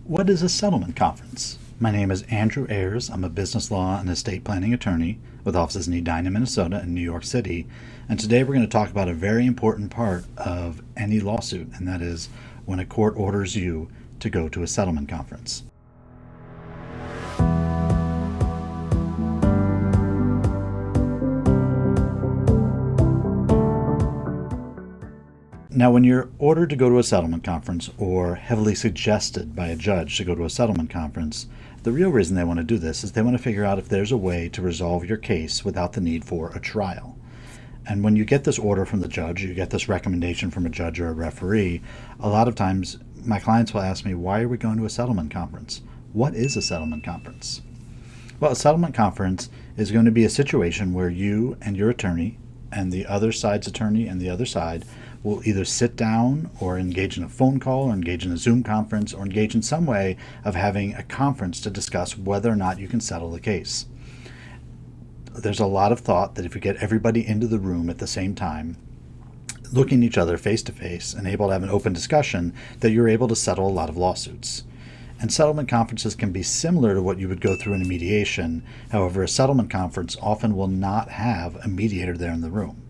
What is a settlement conference? My name is Andrew Ayers. I'm a business law and estate planning attorney with offices in Edina, Minnesota and New York City. And today we're going to talk about a very important part of any lawsuit, and that is when a court orders you to go to a settlement conference. Now, when you're ordered to go to a settlement conference or heavily suggested by a judge to go to a settlement conference, the real reason they want to do this is they want to figure out if there's a way to resolve your case without the need for a trial. And when you get this order from the judge, you get this recommendation from a judge or a referee, a lot of times my clients will ask me, why are we going to a settlement conference? What is a settlement conference? Well, a settlement conference is going to be a situation where you and your attorney and the other side's attorney and the other side will either sit down or engage in a phone call or engage in a Zoom conference or engage in some way of having a conference to discuss whether or not you can settle the case. There's a lot of thought that if you get everybody into the room at the same time, looking each other face to face and able to have an open discussion, that you're able to settle a lot of lawsuits. And settlement conferences can be similar to what you would go through in a mediation. However, a settlement conference often will not have a mediator there in the room.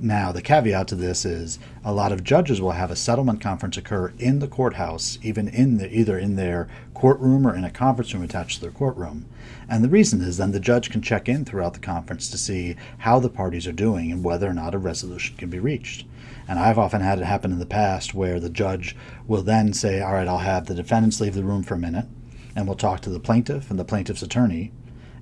Now, the caveat to this is a lot of judges will have a settlement conference occur in the courthouse, even either in their courtroom or in a conference room attached to their courtroom. And the reason is then the judge can check in throughout the conference to see how the parties are doing and whether or not a resolution can be reached. And I've often had it happen in the past where the judge will then say, all right, I'll have the defendants leave the room for a minute, and we'll talk to the plaintiff and the plaintiff's attorney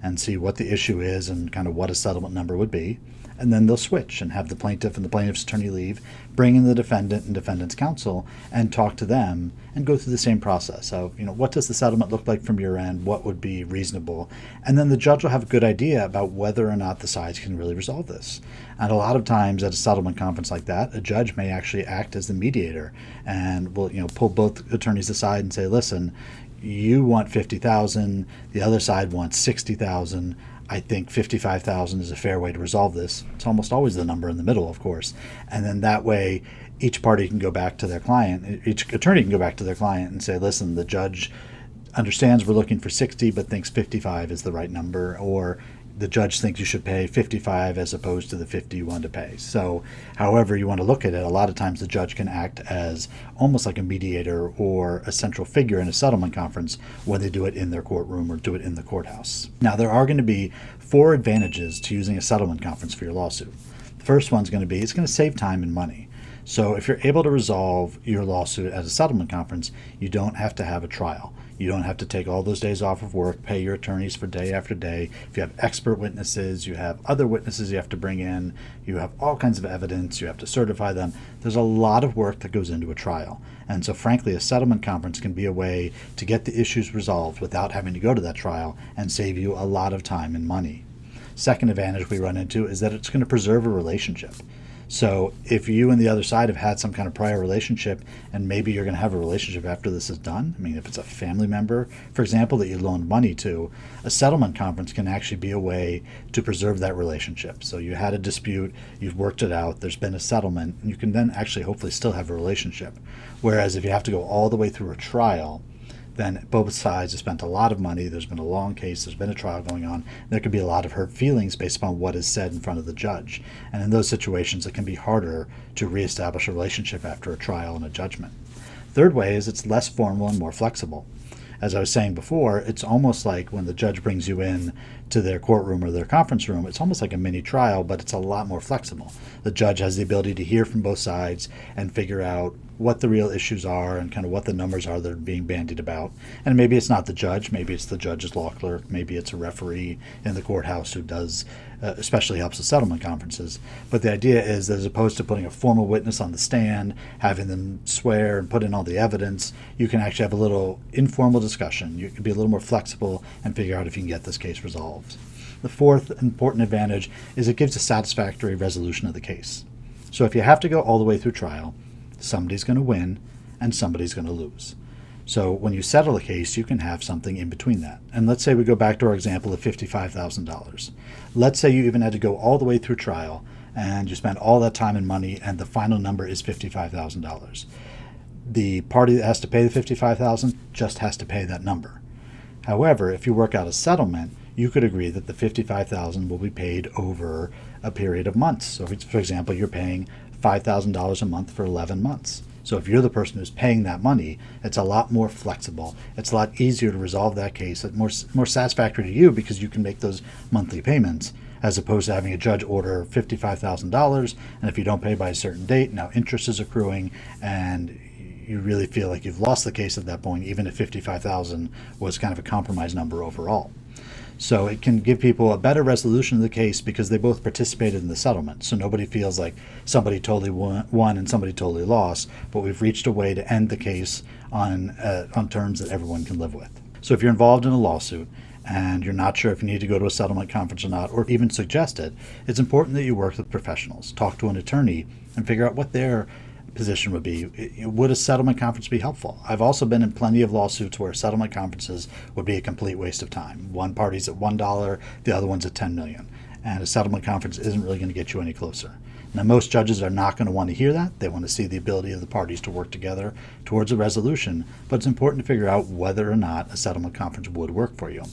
and see what the issue is and kind of what a settlement number would be. And then they'll switch and have the plaintiff and the plaintiff's attorney leave, bring in the defendant and defendant's counsel, and talk to them and go through the same process of, what does the settlement look like from your end? What would be reasonable? And then the judge will have a good idea about whether or not the sides can really resolve this. And a lot of times at a settlement conference like that, a judge may actually act as the mediator and will, pull both attorneys aside and say, listen, you want $50,000, the other side wants $60,000. I think $55,000 is a fair way to resolve this. It's almost always the number in the middle, of course. And then that way, each party can go back to their client, each attorney can go back to their client and say, listen, the judge understands we're looking for 60, but thinks 55 is the right number, or the judge thinks you should pay 55 as opposed to the 50 you want to pay. So however you want to look at it, a lot of times the judge can act as almost like a mediator or a central figure in a settlement conference when they do it in their courtroom or do it in the courthouse. Now, there are going to be 4 advantages to using a settlement conference for your lawsuit. The first one's going to be it's going to save time and money. So if you're able to resolve your lawsuit at a settlement conference, you don't have to have a trial. You don't have to take all those days off of work, pay your attorneys for day after day. If you have expert witnesses, you have other witnesses you have to bring in, you have all kinds of evidence, you have to certify them. There's a lot of work that goes into a trial. And so frankly, a settlement conference can be a way to get the issues resolved without having to go to that trial and save you a lot of time and money. Second advantage we run into is that it's going to preserve a relationship. So if you and the other side have had some kind of prior relationship, and maybe you're going to have a relationship after this is done, if it's a family member, for example, that you loaned money to, a settlement conference can actually be a way to preserve that relationship. So you had a dispute, you've worked it out, there's been a settlement, and you can then actually hopefully still have a relationship. Whereas if you have to go all the way through a trial, then both sides have spent a lot of money, there's been a long case, there's been a trial going on, there could be a lot of hurt feelings based upon what is said in front of the judge. And in those situations, it can be harder to reestablish a relationship after a trial and a judgment. Third way is it's less formal and more flexible. As I was saying before, it's almost like when the judge brings you in to their courtroom or their conference room, it's almost like a mini trial, but it's a lot more flexible. The judge has the ability to hear from both sides and figure out what the real issues are and kind of what the numbers are that are being bandied about. And maybe it's not the judge, maybe it's the judge's law clerk, maybe it's a referee in the courthouse who does, especially helps with settlement conferences. But the idea is that as opposed to putting a formal witness on the stand, having them swear and put in all the evidence, you can actually have a little informal discussion. You can be a little more flexible and figure out if you can get this case resolved. The fourth important advantage is it gives a satisfactory resolution of the case. So if you have to go all the way through trial, somebody's going to win and somebody's going to lose. So when you settle a case, you can have something in between that. And let's say we go back to our example of $55,000. Let's say you even had to go all the way through trial and you spent all that time and money and the final number is $55,000. the party that has to pay the $55,000 just has to pay that number. However, if you work out a settlement, you could agree that the $55,000 will be paid over a period of months. So, for example, you're paying $5,000 a month for 11 months. So if you're the person who's paying that money, it's a lot more flexible. It's a lot easier to resolve that case. It's more satisfactory to you because you can make those monthly payments, as opposed to having a judge order $55,000, and if you don't pay by a certain date, now interest is accruing, and you really feel like you've lost the case at that point, even if $55,000 was kind of a compromise number overall. So it can give people a better resolution of the case because they both participated in the settlement. So nobody feels like somebody totally won and somebody totally lost, but we've reached a way to end the case on terms that everyone can live with. So if you're involved in a lawsuit and you're not sure if you need to go to a settlement conference or not, or even suggest it, it's important that you work with professionals, talk to an attorney, and figure out what their position would be. Would a settlement conference be helpful? I've also been in plenty of lawsuits where settlement conferences would be a complete waste of time. One party's at $1, the other one's at $10 million, and a settlement conference isn't really going to get you any closer. Now, most judges are not going to want to hear that. They want to see the ability of the parties to work together towards a resolution, but it's important to figure out whether or not a settlement conference would work for you.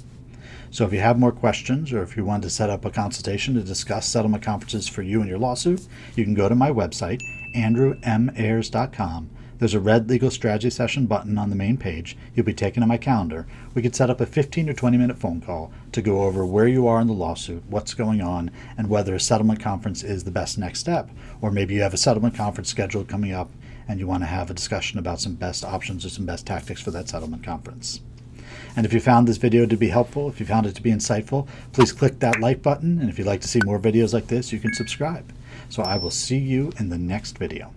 So if you have more questions, or if you want to set up a consultation to discuss settlement conferences for you and your lawsuit, you can go to my website, 𝙁𝙊𝙇𝙊𝙒.com. There's a red legal strategy session button on the main page. You'll be taken to my calendar. We could set up a 15 or 20-minute phone call to go over where you are in the lawsuit, what's going on, and whether a settlement conference is the best next step. Or maybe you have a settlement conference scheduled coming up and you want to have a discussion about some best options or some best tactics for that settlement conference. And if you found this video to be helpful, if you found it to be insightful, please click that like button. And if you'd like to see more videos like this, you can subscribe. So I will see you in the next video.